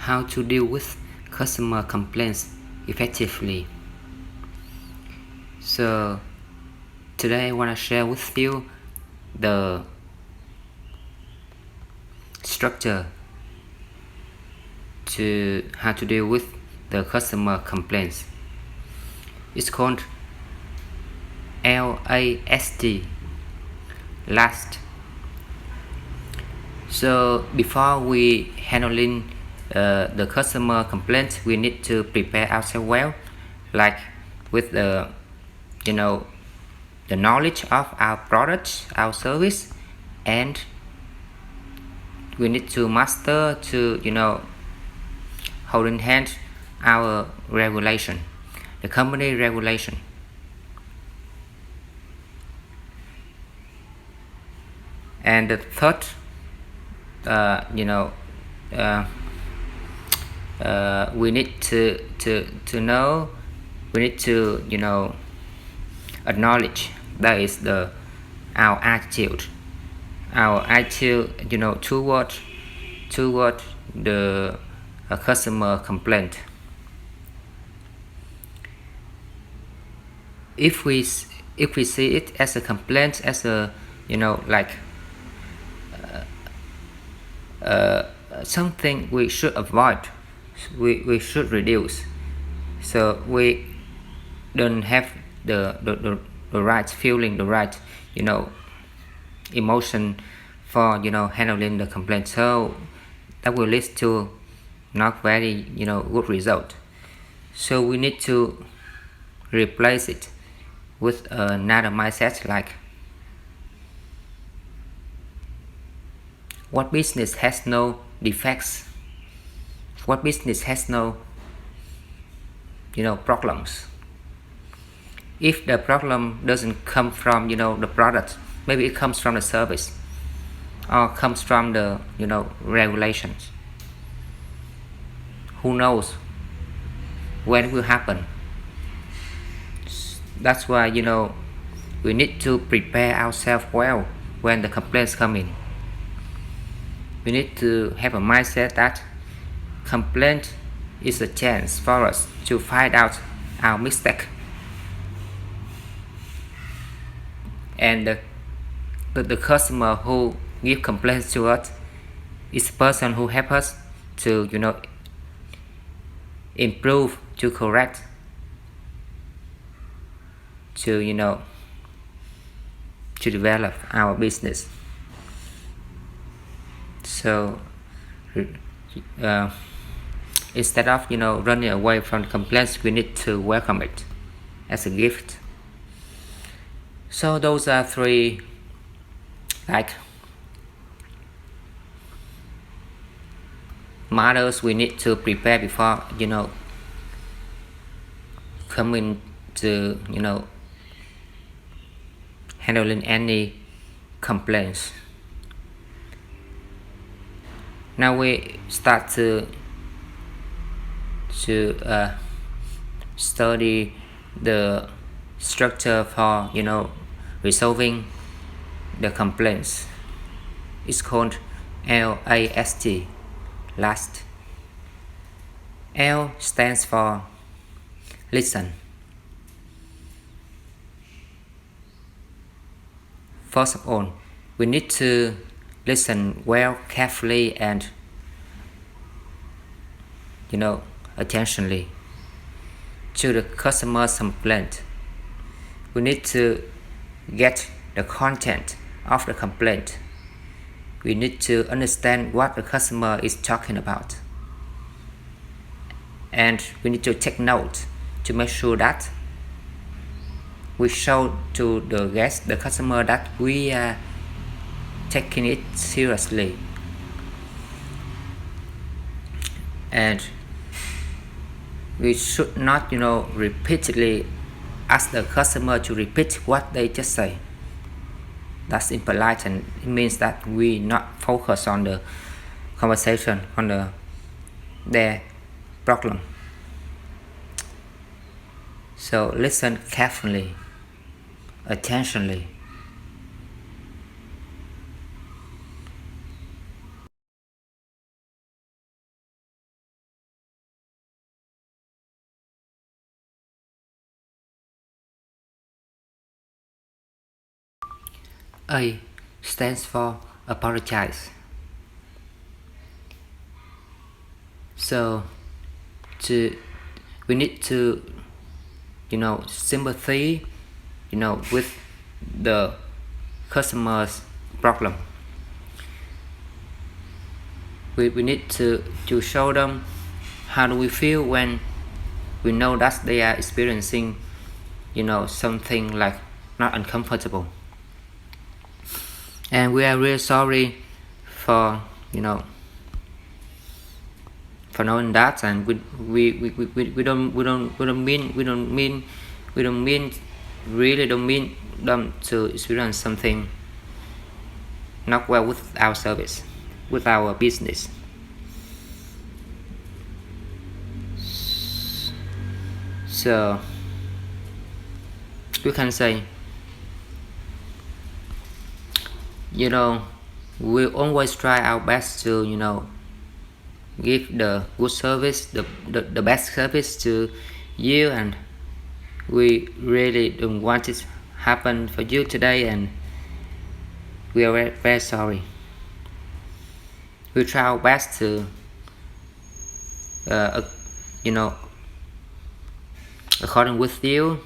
how to deal with customer complaints effectively. So today I want to share with you the structure to how to deal with the customer complaints. It's called LAST, last. So before we handling the customer complaints, we need to prepare ourselves well, like with the the knowledge of our products, our service, and we need to master to hold in hand our regulation, the company regulation. And the third, we need to know, we need to acknowledge that is our attitude toward the customer complaint. If we see it as a complaint, as a something we should avoid, we should reduce, so we don't have the right feeling, the right emotion for handling the complaint, so that will lead to not very good result. So we need to replace it with another mindset, like what business has no defects, what business has no problems. If the problem doesn't come from the product, maybe it comes from the service or comes from the regulations. Who knows when it will happen? That's why we need to prepare ourselves well when the complaints come in. We need to have a mindset that complaint is a chance for us to find out our mistake, and the customer who give complaints to us is the person who help us to improve, to correct, to to develop our business. So instead of running away from complaints, we need to welcome it as a gift. So those are three matters we need to prepare before coming to handling any complaints. Now we start to study the structure for resolving the complaints. It's called LAST, last. L stands for listen. First of all, we need to listen well, carefully, and attentionally to the customer's complaint. We need to get the content of the complaint. We need to understand what the customer is talking about, and we need to take note to make sure that we show to the customer that we are taking it seriously, and we should not repeatedly ask the customer to repeat what they just say. That's impolite, and it means that we not focus on the conversation, on their problem. So listen carefully, attentionally. A stands for apologize. So we need to sympathy with the customer's problem. We need to show them how do we feel when we know that they are experiencing something like not uncomfortable, and we are really sorry for for knowing that, and we don't mean them to experience something not well with our service, with our business. So we can say, we always try our best to give the good service, the best service to you, and we really don't want it to happen for you today, and we are very, very sorry. We try our best to according with you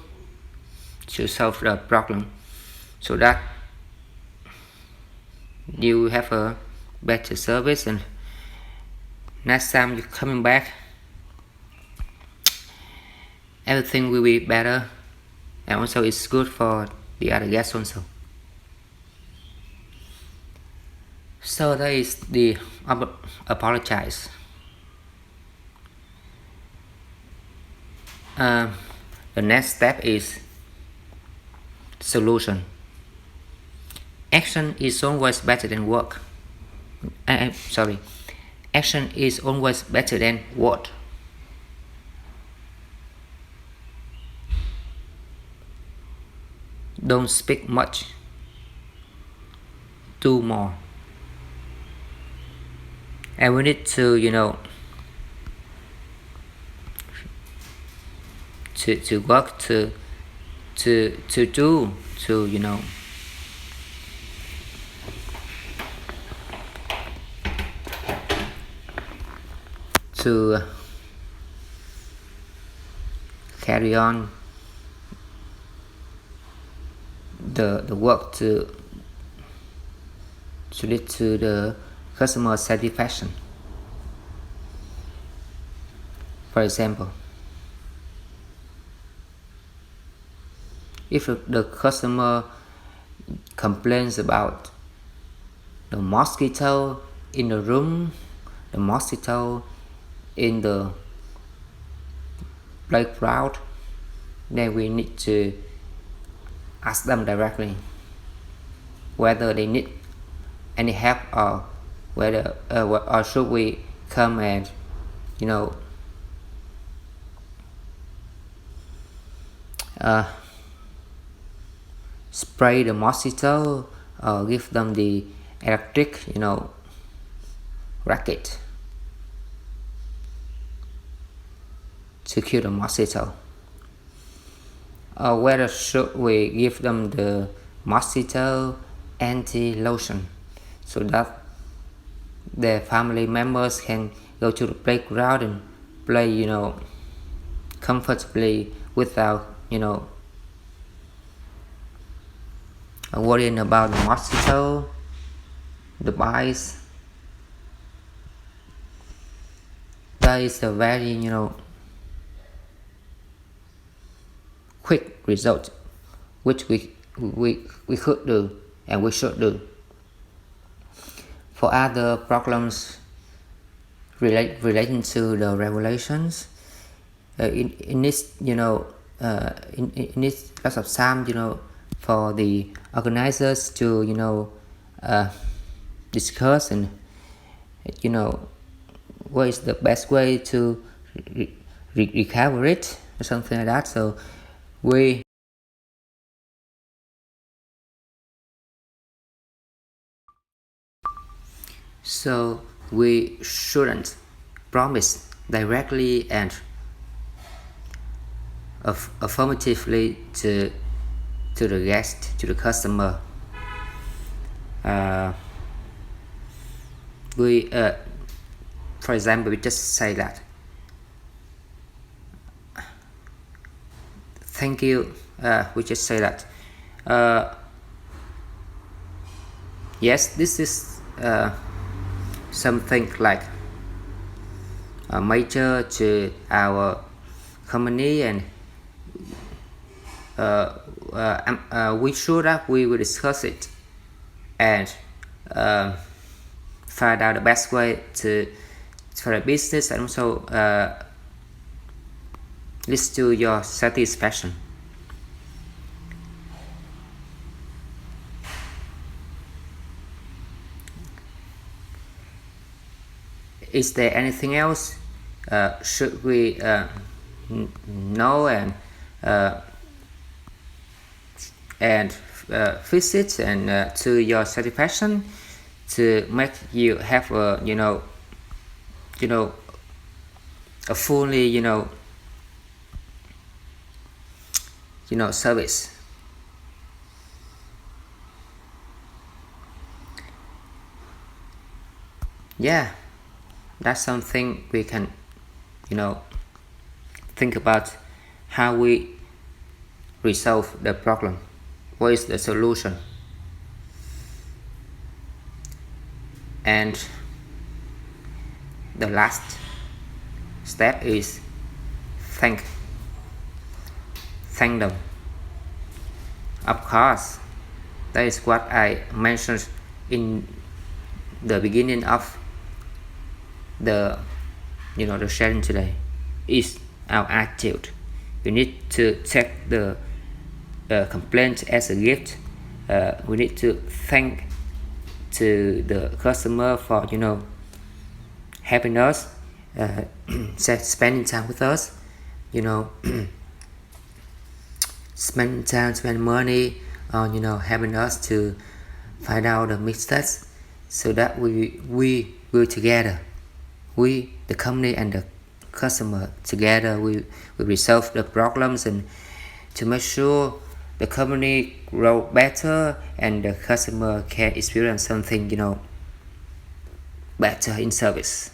to solve the problem, so that you have a better service, and next time you're coming back, everything will be better, and also it's good for the other guests also. So that is the apologize. The next step is solution. Action is always better than work. Action is always better than word. Don't speak much, do more. And we need to to work to do to carry on the work to lead to the customer satisfaction. For example, if the customer complains about the mosquito in the room, the mosquito in the playground, then we need to ask them directly whether they need any help, or whether or should we come and spray the mosquito, or give them the electric racket to kill the mosquito, or whether should we give them the mosquito anti-lotion, so that their family members can go to the playground and play comfortably without worrying about the mosquito, the bites. That is a very quick result, which we could do and we should do. For other problems relating to the regulations, it needs it needs lots of time for the organizers to discuss, and what is the best way to recover it, or something like that. So we shouldn't promise directly and affirmatively to the guest, to the customer, we for example, we just say that thank you. We just say that yes, this is something like major to our company, and we sure that we will discuss it and find out the best way for the business, and also lead to your satisfaction. Is there anything else should we know and fix it and to your satisfaction, to make you have a a fully service? Yeah, that's something we can think about, how we resolve the problem. What is the solution? And the last step is thank them. Of course, that is what I mentioned in the beginning of the the sharing today, is our attitude. We need to take the complaint as a gift. We need to thank to the customer for helping us, spending time with us, spend time, spend money on helping us to find out the mistakes, so that we will together, we the company and the customer together, we resolve the problems, and to make sure the company grow better and the customer can experience something better in service.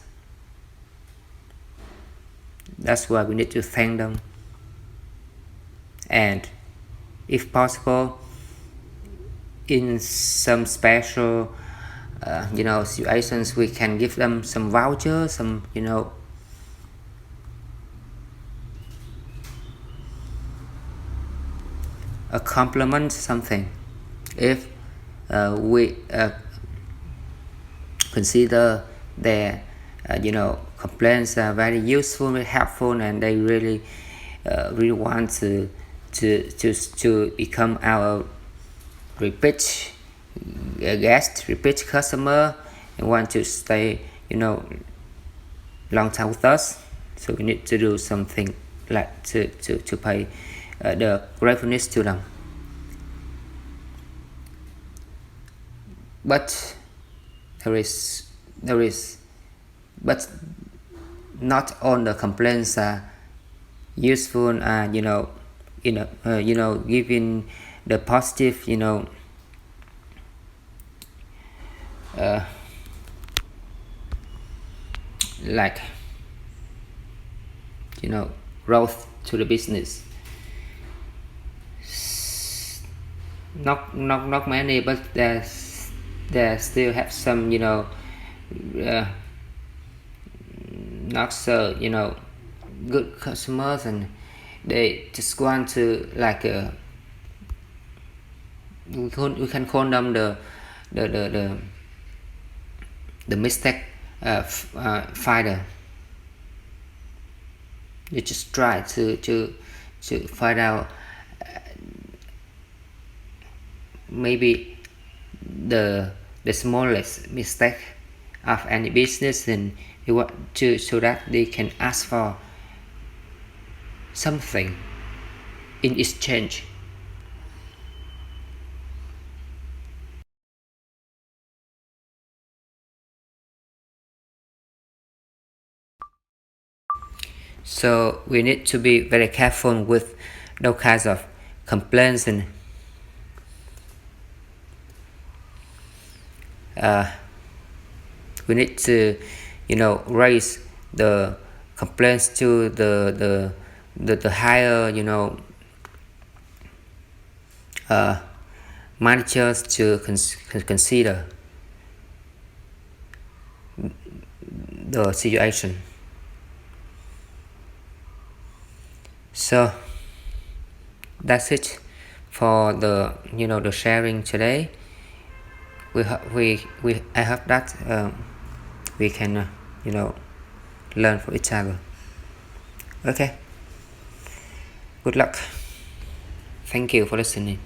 That's why we need to thank them, and if possible, in some special situations, we can give them some voucher, some a compliment, something, if we consider their complaints are very useful, very helpful, and they really want to become our repeat guest, repeat customer, and want to stay long time with us. So we need to do something like to pay the gratefulness to them. But there is but not all the complaints are useful, giving the positive like growth to the business. Not many, but there still have some not so good customers, and they just want to we can call them the mistake finder. You just try to find out maybe the smallest mistake of any business, and you want to, so that they can ask for something in exchange. So we need to be very careful with those kinds of complaints, and we need to raise the complaints to the higher managers to consider the situation. So that's it for the the sharing today. I hope that we can learn from each other. Okay, good luck. Thank you for listening.